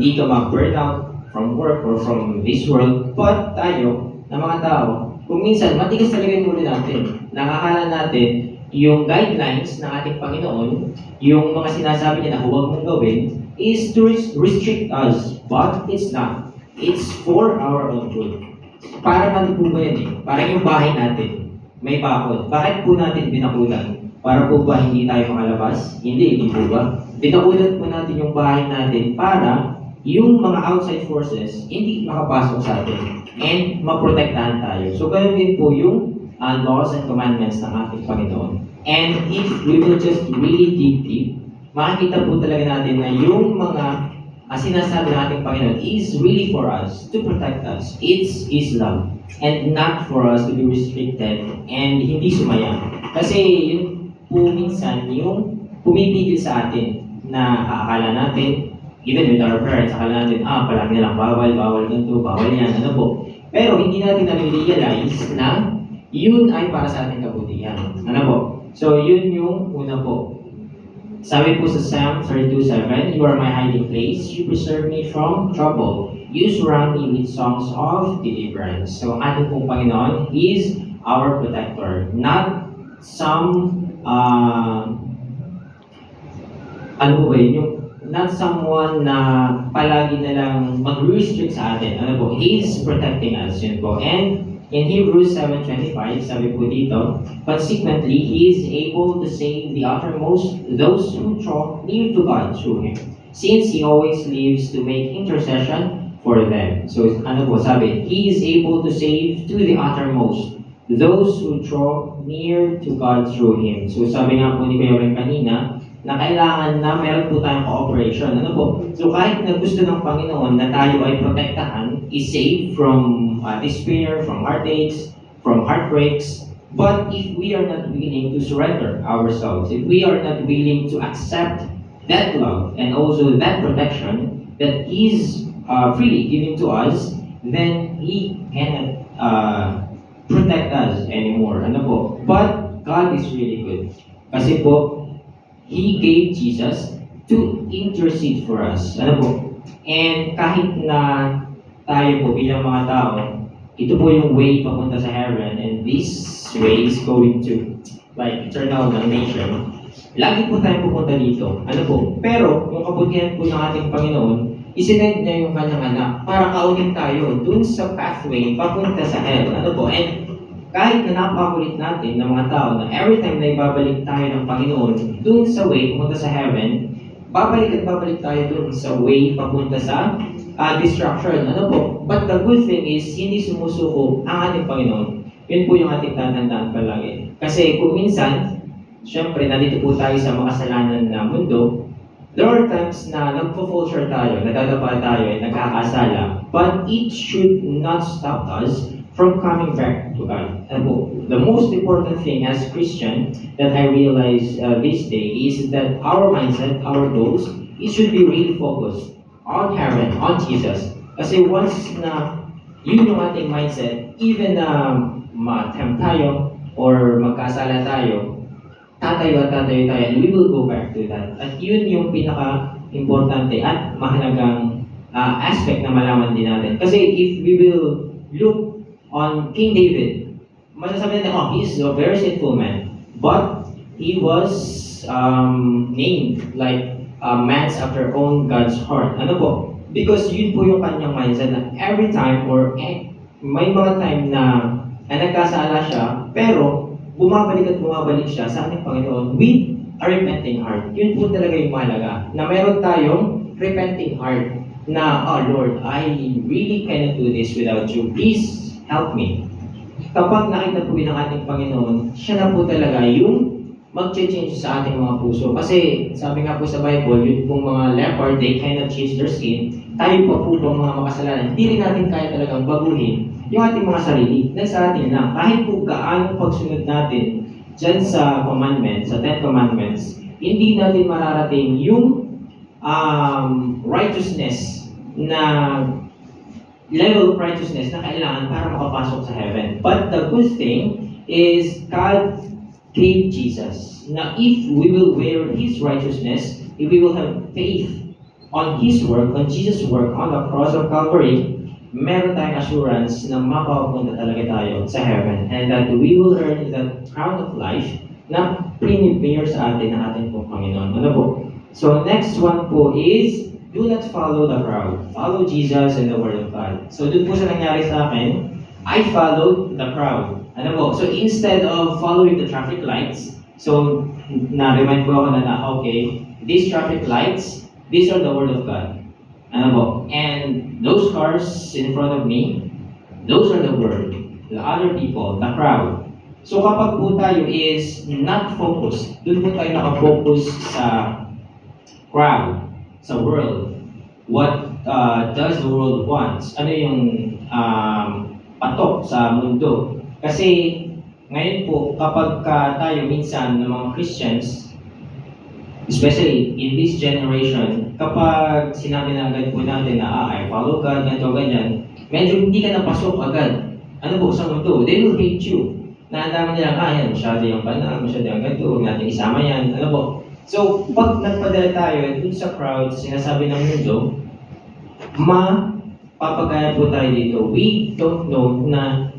hindi ka mag-burn out from work or from this world. But tayo, na mga tao, kung minsan, matigas talaga yung ulo natin. Nakakala natin yung guidelines ng ating Panginoon, yung mga sinasabi niya na huwag mong gawin, is to restrict us. But it's not. It's for our own good. Para ano po ba yan eh? Parang yung bahay natin, may bakod. Bakit po natin binakulan? Para po ba hindi tayo makalabas? Hindi po ba? Binakulan po natin yung bahay natin para yung mga outside forces hindi makapasok sa atin and maprotektahan tayo. So, ganun din po yung laws and commandments ng ating Panginoon. And if we will just really dig deep, makikita po talaga natin na yung mga sinasabi ng ating Panginoon is really for us, to protect us. It's His love. And not for us to be restricted and hindi sumaya. Kasi yun po minsan yung pumipigil sa atin na akala natin, even with our parents, akala natin, palagi nilang bawal ganito, bawal yan, ano po. Pero hindi natin na-realize na yun ay para sa ating kabutihan. Ano po? So, yun yung una po. Sabi po sa Psalm 32:7, "You are my hiding place, you preserve me from trouble. You surround me with songs of deliverance." So, ang ating pong Panginoon is our protector. Not some, ano po ba yun? Not someone na palagi na lang mag-restrict sa atin. Ano po? He is protecting us. Yun po. And in Hebrews 7:25, sabi po dito, "Consequently, He is able to save the uttermost, those who draw near to God through Him, since He always lives to make intercession for them." So, ano po, sabi, He is able to save to the uttermost, those who draw near to God through Him. So, sabi nga po ni Kuya Ren kanina, na kailangan na meron po tayong cooperation. Ano po? So, kahit na gusto ng Panginoon na tayo ay protektahan, is saved from despair, from heartaches, from heartbreaks, but if we are not willing to surrender ourselves, if we are not willing to accept that love and also that protection that is freely given to us, then He cannot protect us anymore. Ano po? But God is really good. Kasi po, He gave Jesus to intercede for us. Ano po? And kahit na tayo po bilang mga tao, ito po yung way papunta sa heaven, and this way is going to like eternal damnation. Lagi po tayo pupunta dito. Ano po? Pero yung kabutihan po ng ating Panginoon, isinend niya yung kanyang anak para kaunin tayo dun sa pathway papunta sa hell. Ano po? And kahit na napakulit natin ng mga tao na every time na ibabalik tayo ng Panginoon dun sa way papunta sa heaven, babalik at babalik tayo dun sa way papunta sa destruction. Ano po? But the good thing is, hindi sumusuko ang ating Panginoon. Yun po yung ating tatandaan palagi. Kasi kung minsan, syempre, nandito po tayo sa makasalanan na mundo, there are times na nagpo-fall short tayo, nadadapa tayo, nagkakasala. But it should not stop us from coming back to God. The most important thing as Christian that I realize this day is that our mindset, our goals, it should be really focused on heaven, on Jesus. Kasi once na yun yung ating mindset, even na ma-attempt tayo or magkasala tayo, tatayo tayo, and we will go back to that. At yun yung pinaka-importante at mahalagang aspect na malaman din natin. Kasi if we will look on King David, masasabi natin, he's a very sinful man. But he was named like man's after own God's heart. Ano po? Because yun po yung kanyang mindset na every time or may mga time na nagkasala siya, pero bumabalik siya sa ating Panginoon with a repenting heart. Yun po talaga yung mahalaga. Na meron tayong repenting heart na, Lord, I really cannot do this without you. Please help me. Kapag nakita po ng ating Panginoon, siya na po talaga yung mag-change sa ating mga puso. Kasi sabi nga po sa Bible, yun pong mga leopard, they cannot change their skin. Tayo pa po bang mga makasalanan, hindi rin natin kaya talagang baguhin yung ating mga sarili. Sa atin lang, kahit po gaano pagsunod natin dyan sa commandments, sa 10 commandments, hindi natin mararating yung righteousness na level of righteousness na kailangan para makapasok sa heaven. But the good thing is God gave Jesus. Now, if we will wear His righteousness, if we will have faith on His work, on Jesus' work on the cross of Calvary, meron tayong assurance na mapapunta talaga tayo sa heaven and that we will earn the crown of life na pinipare sa atin ng ating pong Panginoon. Ano po? So next one po is, do not follow the crowd. Follow Jesus and the Word of God. So doon po sa nangyari sa akin, I followed the crowd. Ano po? So instead of following the traffic lights, so na-remind po ako na okay, these traffic lights, these are the Word of God. Ano po? And those cars in front of me, those are the Word. The other people, the crowd. So kapag po tayo is not focused, doon po tayo nakafocus sa crowd, sa world. What does the world want? Ano yung patok sa mundo? Kasi ngayon po, kapag tayo minsan ng mga Christians, especially in this generation, kapag sinabi na agad po natin na I follow God, ganito, ganyan, medyo hindi ka napasok agad. Ano po sa mundo? They will hate you. Na ang dami nilang, yan, masyado yung banal, masyado yung ganito, huwag natin isama yan. Ano po? So, pag nagpadala tayo dun sa crowd, sinasabi ng mundo, mapapagaya po tayo dito. We don't know na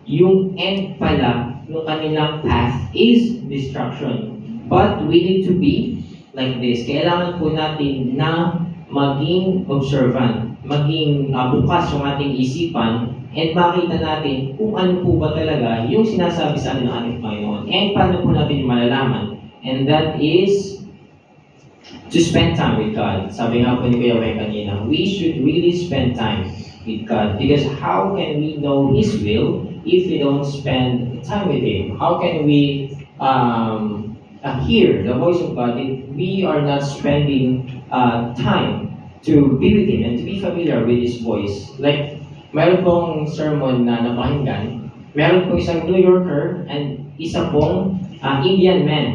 yung end pala ng kanilang path is destruction. But we need to be like this. Kailangan po natin na maging observant, maging bukas yung ating isipan, and makita natin kung ano po ba talaga yung sinasabi sa atin ng ating Panginoon. And paano po natin malalaman? And that is to spend time with God. Sabi nga po ni Kuya Weng kanina, we should really spend time with God. Because how can we know His will if we don't spend time with Him? How can we hear the voice of God if we are not spending time to be with Him and to be familiar with His voice? Like, meron pong sermon na napakinggan, meron pong isang New Yorker and isa pong Indian man.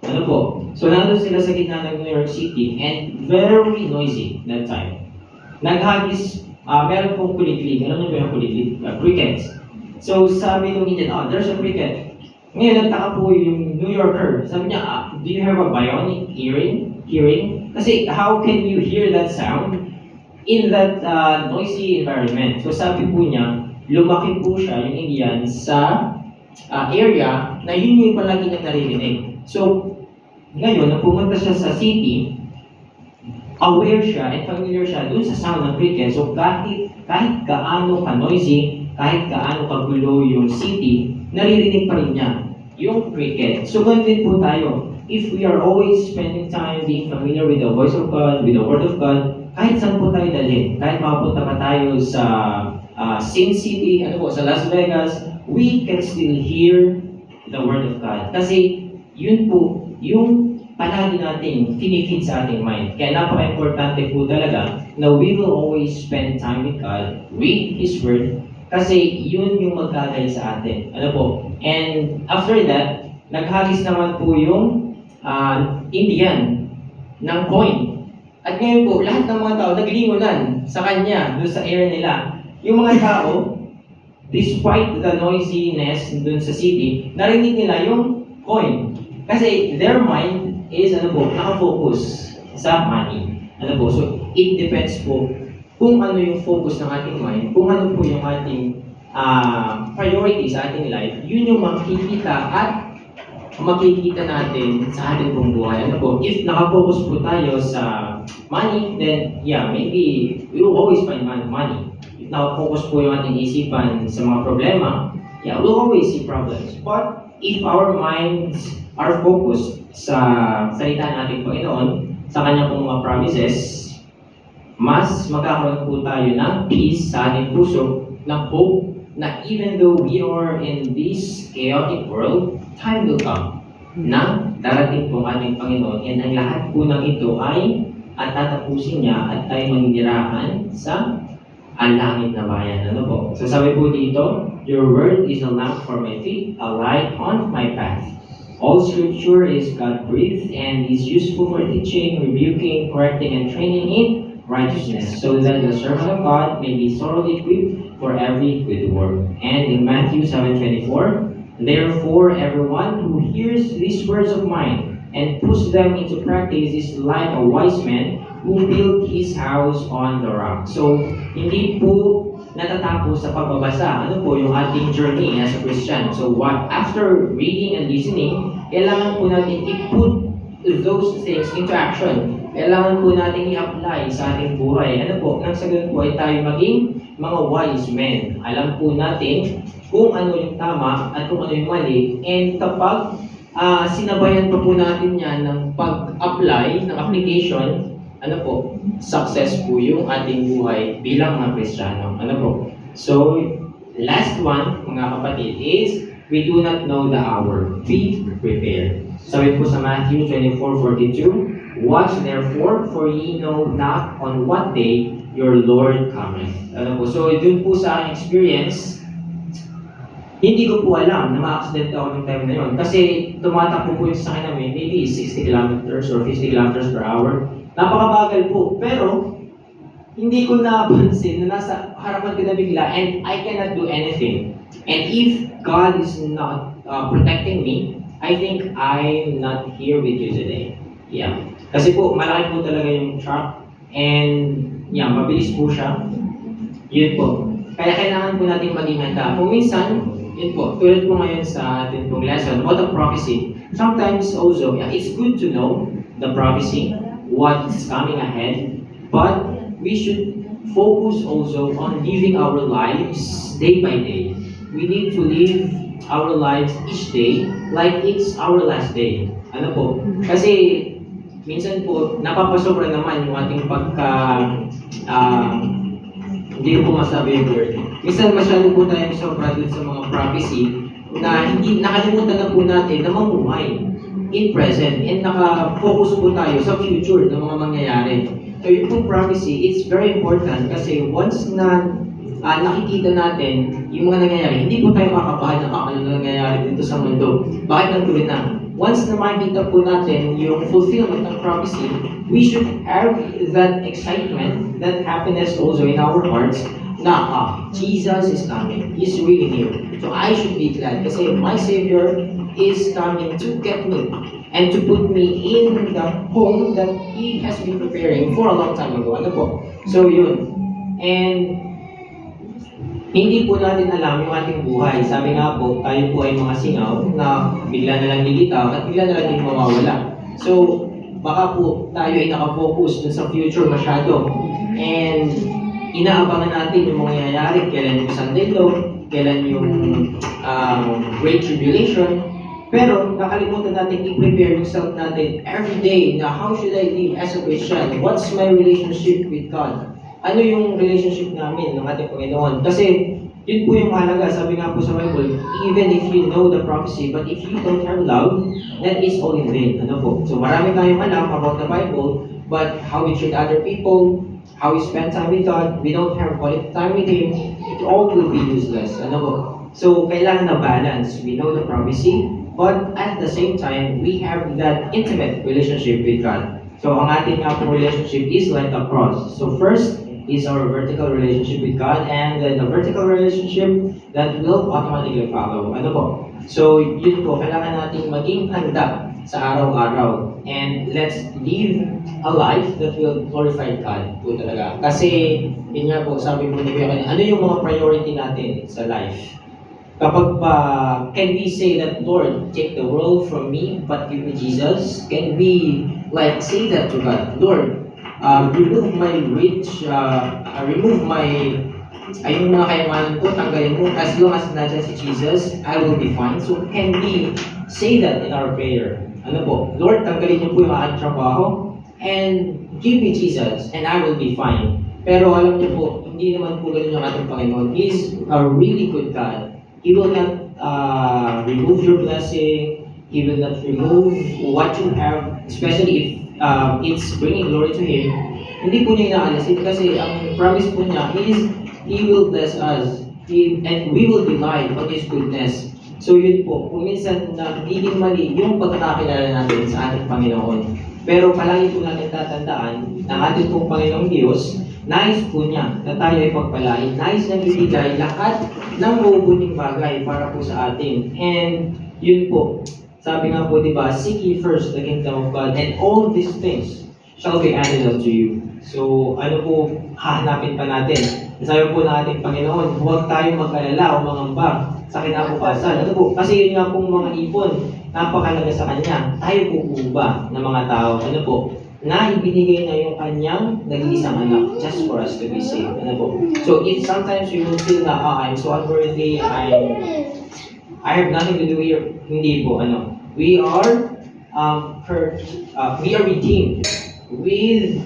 Ano po? So, nandun sila sa gitna ng New York City and very noisy that time. Naghagis, meron pong kuliklik. Alam niyo ba yung kuliklik? Crickets. So, sabi ng Indian, there's a cricket. Ngayon, nagtaka po yung New Yorker. Sabi niya, do you have a bionic hearing? Kasi, how can you hear that sound in that noisy environment? So, sabi po niya, lumaki po siya, yung Indian, sa area na yun yung palagi niyang naririnig. So, ngayon, nang pumunta siya sa city, aware siya and familiar siya dun sa sound ng cricket. So, kahit gaano ka-noisy, kahit gaano kagulo yung city, naririnig pa rin niya yung cricket. So, ganun din po tayo. If we are always spending time being familiar with the voice of God, with the Word of God, kahit saan po tayo dalhin, kahit makapunta pa tayo sa Sin City, sa Las Vegas, we can still hear the Word of God. Kasi yun po, yung palagi natin finifeed sa ating mind. Kaya napaka-importante po talaga na we will always spend time with God, read His Word, kasi yun yung magkagay sa atin. Ano po? And after that, naghagis naman po yung Indian ng coin. At ngayon po, lahat ng mga tao naglingunan sa kanya, doon sa air nila. Yung mga tao, despite the noisiness doon sa city, narinig nila yung coin. Kasi their mind is, nakafocus sa money. So, it depends po kung ano yung focus ng ating mind, kung ano po yung ating priority sa ating life, yun yung makikita natin sa ating pong buhay. If nakafocus po tayo sa money, then yeah, maybe we will always find money. If nakafocus po yung ating isipan sa mga problema, yeah, we'll always see problems. But if our minds are focused sa salita natin Panginoon, sa kanya pong mga promises, mas magkakaroon po tayo ng peace sa ating puso, ng hope, na even though we are in this chaotic world, time will come na darating po ating Panginoon, and ang lahat po ng ito ay tatapusin niya at tayo maninirahan sa langit na bayan. So sabi po dito, your word is a lamp for my feet, a light on my path. All scripture is God-breathed and is useful for teaching, rebuking, correcting, and training in righteousness, so that the servant of God may be thoroughly equipped for every good work. And in Matthew 7:24, therefore everyone who hears these words of mine and puts them into practice is like a wise man who built his house on the rock. So, hindi po natatapos sa pagbabasa. Ano po yung ating journey as a Christian? So, after reading and listening, kailangan po natin i-put those things into action. Kailangan po natin i-apply sa ating buhay. Ano po? Nang sa ganun po ay tayo maging mga wise men. Alam po natin kung ano yung tama at kung ano yung mali. And kapag sinabayan pa po natin yan ng pag-apply, ng application, ano po, success po yung ating buhay bilang mga Kristiyano. Ano po? So, last one, mga kapatid, is we do not know the hour. Be prepared. Sabi po sa Matthew 24:42, watch therefore, for ye know not on what day your Lord cometh. Ano po? So, dun po sa aking experience, hindi ko po alam na ma-accident ako ng time na yun. Kasi tumatakbo po yung sasakyan namin, maybe 60 kilometers or 50 kilometers per hour. Napakabagal po. Pero, hindi ko napansin na nasa harapan ko na bigla and I cannot do anything. And if God is not protecting me, I think I'm not here with you today. Yeah. Kasi po, malaki po talaga yung truck and yeah, mabilis po siya. Yun po. Kaya kailangan po natin maging handa. Kung minsan, yun po, tulad po ngayon sa ating pong lesson about the prophecy. Sometimes also, yeah, it's good to know the prophecy, what's coming ahead, but we should focus also on living our lives day by day. We need to live our lives each day like it's our last day. Ano po? Kasi minsan po, napapasobra naman yung ating hindi ko masabi yung word. Minsan masyado po tayo sobra dun sa mga prophecy na hindi nakalimutan na po natin na mamuhay in present and naka-focus po tayo sa future ng mga mangyayari. So yung pong prophecy, it's very important kasi once na nakikita natin yung mga nangyayari, hindi po tayo makakabahan ng ano nangyayari dito sa mundo. Bakit nagtuloy na? Once na makikita po natin yung fulfillment ng prophecy, we should have that excitement, that happiness also in our hearts na Jesus is coming. He's really here. So I should be glad kasi my Savior is coming to get me and to put me in the home that He has been preparing for a long time ago. Ano po? So yun. And hindi po natin alam yung ating buhay. Sabi nga po, tayo po ay mga singaw na bigla na lang lilitaw at bigla na lang din mawawala. So, baka po tayo ay nakafocus dun sa future masyado. And inaabangan natin yung mga nangyayari, kailan yung Sunday Law, kailan yung Great Tribulation. Pero nakalimutan natin i-prepare yung self natin every day na how should I live as a Christian? What's my relationship with God? Ano yung relationship namin ng ating Panginoon? Kasi yun po yung mahalaga. Sabi nga po sa Bible, even if you know the prophecy, but if you don't have love, then it's all in vain. Ano po? So marami tayong alam about the Bible, but how we treat other people, how we spend time with God, we don't have quality time with Him, it all will be useless. Ano po? So kailangan na balance. We know the prophecy, but at the same time, we have that intimate relationship with God. So ang ating relationship is like a cross. So first, is our vertical relationship with God and then the vertical relationship that will automatically follow. Ano po? So, yun po, kailangan natin maging handa sa araw-araw. And let's live a life that will glorify God po talaga. Kasi, yun nga po, sabi po ni Kuya kanina, ano yung mga priority natin sa life? Kapag can we say that, Lord, take the world from me, but give me Jesus? Can we say that to God? Lord, remove my remove my yung mga kayamanan ko, tanggalin mo. As long as nandiyan si Jesus, I will be fine. So, can we say that in our prayer? Ano po? Lord, tanggalin niyo po yung aking trabaho and give me Jesus and I will be fine. Pero alam niyo po, hindi naman po ganun yung ating Panginoon. He is a really good God. He will not remove your blessing. He will not remove what you have, especially if it's bringing glory to Him. Hindi po niya inaalisin kasi ang promise po niya is He will bless us and we will delight on His goodness. So yun po, kung minsan nagiging mali yung pagkakakilala natin sa ating Panginoon. Pero palagi po natin tatandaan na ating pong Panginoong Diyos, nais po niya na tayo ay pagpalain, nais na ibigay lahat ng mabubuting bagay para po sa atin. And yun po, sabi nga po, di ba, seek ye first the kingdom of God and all these things shall be added unto you. So, ano po, hahanapin pa natin? Sabi po ng ating Panginoon, huwag tayong mag-alala o mangamba sa kinabukasan. Ano po? Kasi yun nga pong mga ipon, napakalaga sa Kanya. Tayo po ba ng mga tao, ano po, na ibinigay na yung Kanyang nag-iisang anak just for us to be saved. Ano po? So, if sometimes we will feel na, I'm so unworthy, I have nothing to do here. Hindi po, ano. We are we are redeemed with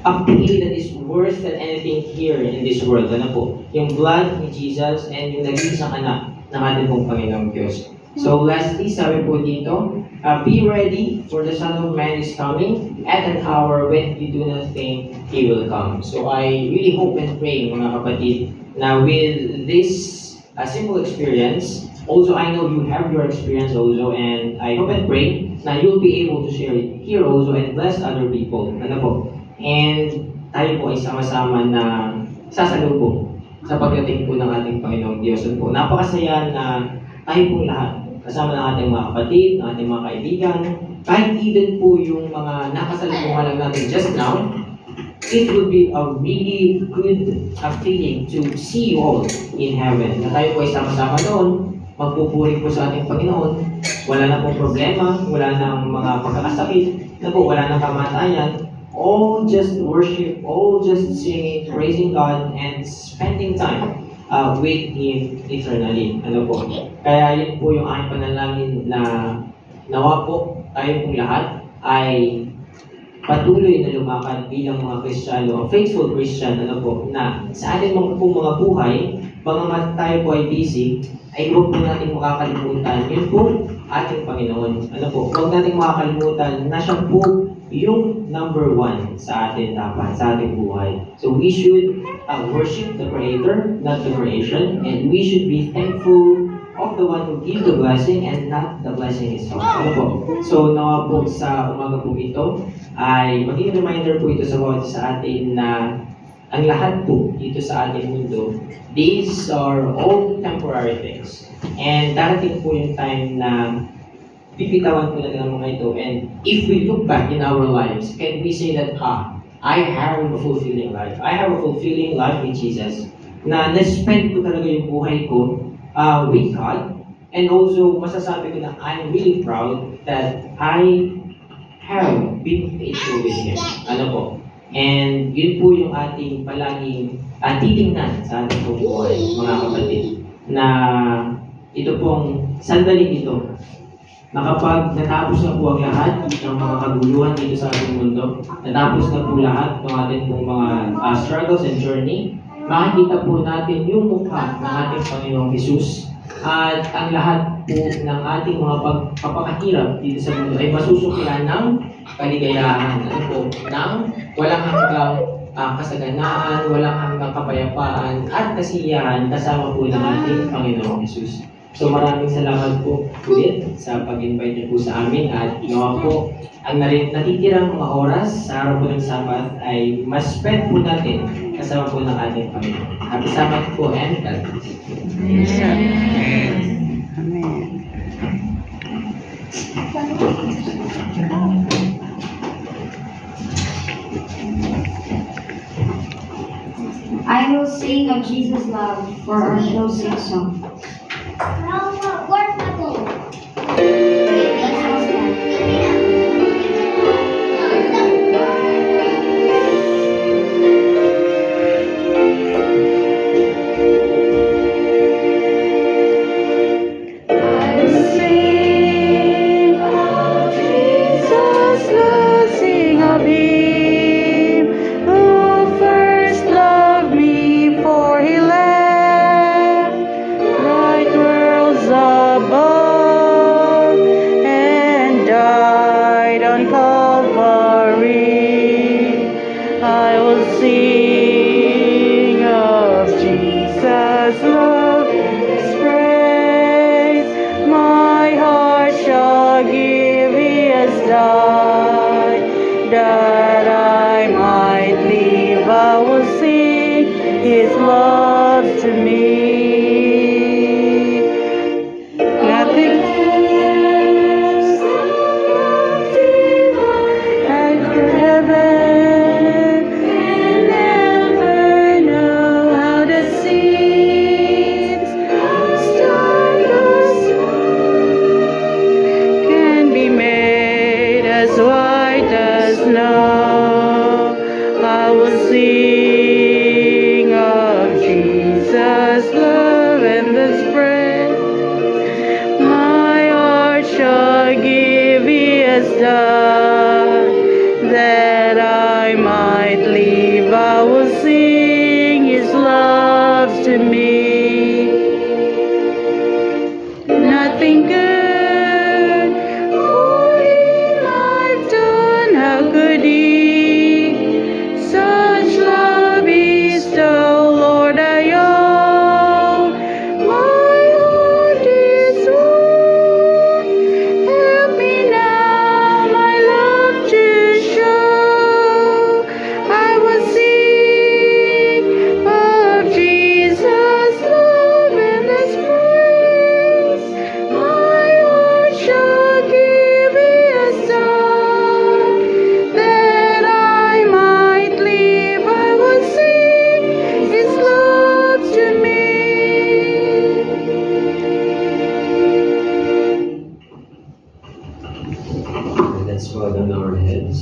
a pay that is worse than anything here in this world. Ano po? Yung blood ni Jesus and yung nag-iisang anak ng ating pong Panginoong Diyos. So lastly, sabi po dito, be ready for the Son of Man is coming at an hour when you do not think He will come. So I really hope and pray, mga kapatid, na with this simple experience, also I know you have your experience also, and I hope and pray na you'll be able to share it here also and bless other people. Ano po? And tayo po ay sama-sama na sasalubong sa pagdating po ng ating Panginoong Diyos. Ano po? Napakasaya na tayo pong lahat, kasama ng ating mga kapatid, ng ating mga kaibigan, kahit even po yung mga nakasalubungan lang natin just now, it would be a really good feeling to see you all in heaven. Na tayo po ay sama-sama noon, magpupuri po sa ating Panginoon, wala na pong problema, wala nang mga pagkakasakit, na po, wala nang kamatayan, all just worship, all just singing, praising God, and spending time with Him eternally. Ano po? Kaya yun po yung aking panalangin na nawa po tayo pong lahat ay patuloy na lumakad bilang mga Kristiyano, faithful Christian, ano po, na sa ating mga buhay, bagamat tayo po ay busy, ay huwag po natin makakalimutan, yun po ating Panginoon. Ano po, huwag natin makakalimutan na siya po yung number one sa atin dapat, sa ating buhay. So we should worship the Creator, not the creation, and we should be thankful of the one who gives the blessing and not the blessing itself. Ano po? So nawa po sa umaga po ito, ay maging reminder po ito sa bawat sa atin na ang lahat po dito sa ating mundo, these are all temporary things. And darating po yung time na pipitawan po natin ang mga ito. And if we look back in our lives, can we say that, I have a fulfilling life. I have a fulfilling life with Jesus. Na na-spend ko talaga yung buhay ko with God. And also, masasabi ko na I'm really proud that I have been faithful with Him. Ano po? And yun po yung ating palaging titingnan sa ating buhay, mga kapatid, na ito pong sandaling ito, na kapag natapos na po ang lahat ng mga kaguluhan dito sa ating mundo, natapos na po lahat ng ating pong mga struggles and journey, makikita po natin yung mukha ng ating Panginoong Jesus, at ang lahat po ng ating mga pagpapakahirap dito sa mundo ay masusukilan ng kaligayahan, ano po, ng walang hanggang kasaganaan, walang hanggang kapayapaan at kasiyahan kasama po ng ating Panginoong Jesus. So maraming salamat po ulit sa pag-invite niyo po sa amin, at nawa po ang natitirang mga oras sa araw po ng Sabat ay mas spend po natin kasama po ng ating Panginoon. Happy Sabat po and God bless. Amen. Amen. I will sing of Jesus' love for our closing song. Let's all stand. I'll sing of Jesus, Lord, sing of Him who first loved me, for He left bright worlds above and died on Calvary. I will sing of Jesus' love, His praise. My heart shall give, He has died, that I might live. I will sing His love to me. At has done, that I might live. I will sing his love to me. Nothing good for him I've done. How could he such love bestow? Lord, I owe my heart is wrong. Help me now, my love to show. I will sing of Jesus' love and His praise. My heart shall give His song, that I might live. I will sing His love to me. Let's bow down our heads.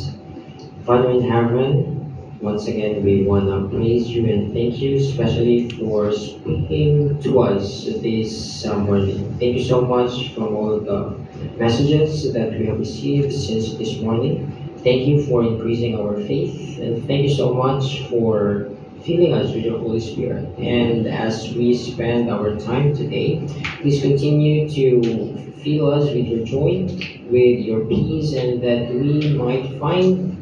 Father in heaven, once again we want to praise you and thank you, especially for speaking to us this morning. Thank you so much for all the messages that we have received since this morning. Thank you for increasing our faith, and thank you so much for filling us with your Holy Spirit. And as we spend our time today, please continue to fill us with your joy, with your peace, and that we might find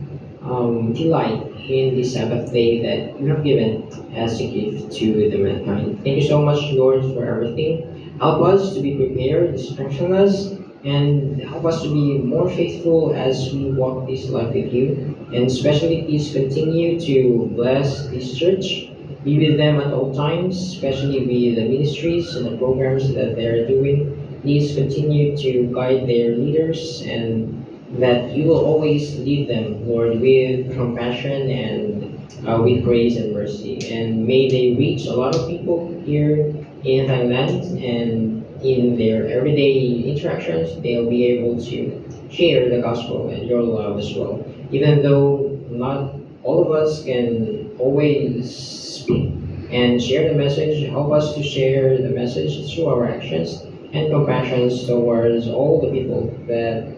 delight in the Sabbath day that you have given as a gift to the mankind. Thank you so much, Lord, for everything. Help us to be prepared, strengthen us, and help us to be more faithful as we walk this life with you. And especially, please continue to bless this church. Be with them at all times, especially with the ministries and the programs that they're doing. Please continue to guide their leaders, and that you will always lead them, Lord, with compassion and with grace and mercy. And may they reach a lot of people here in Thailand, and in their everyday interactions, they'll be able to share the gospel and your love as well. Even though not all of us can always speak and share the message, help us to share the message through our actions and compassions towards all the people that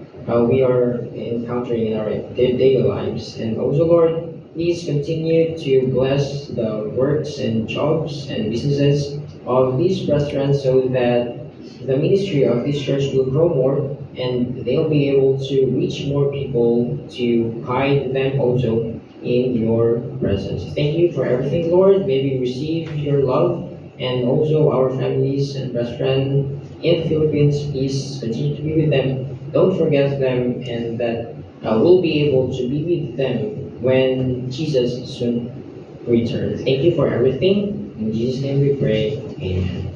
we are encountering in our daily lives. And also, Lord, please continue to bless the works and jobs and businesses of these brethren so that the ministry of this church will grow more and they'll be able to reach more people to guide them also in your presence. Thank you for everything, Lord. May we receive your love, and also our families and brethren in the Philippines. Please continue to be with them. Don't forget them, and that we'll be able to be with them when Jesus soon returns. Thank you for everything. In Jesus' name we pray. Amen.